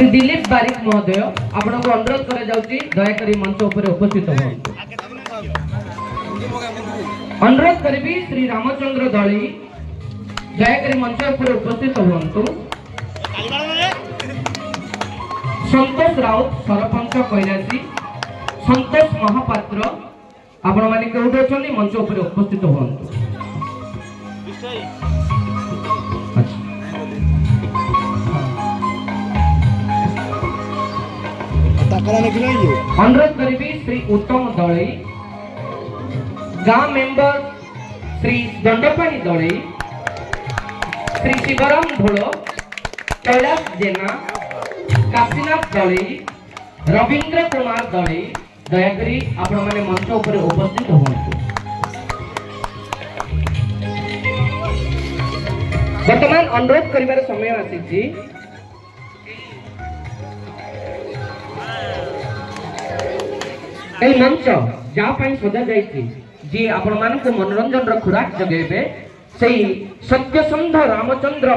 श्री दिलीप बारिक महोदय आपन को अनुरोध करा जाउची दयाकरी मंच ऊपर उपस्थित होवन्तु। अनुरोध करबी श्री रामचंद्र दळी दयाकरी मंच ऊपर उपस्थित होवन्तु। संतोष राउत सरपंच कैलासी, संतोष महापात्र आपण माने केउठ अछनी मंच ऊपर उपस्थित होवन्तु। अनुरोध करी श्री उत्तम दळे, गांव मेंबर श्री दंडपाणी दळे, श्री शिवराम धोलो, कैलाश जेना, काशीनाथ दळे, रवींद्र कुमार दळे दयाकरी आपण माने मंच ऊपर उपस्थित होवन्तु। वर्तमान अनुरोध करिवार समय आसीछि। এই মঞ্চ যা পাই সজা যাইছি যে আপন মানক মনোরঞ্জন র খুরাক জগেবে সেই সত্যসন্ধ রামচন্দ্র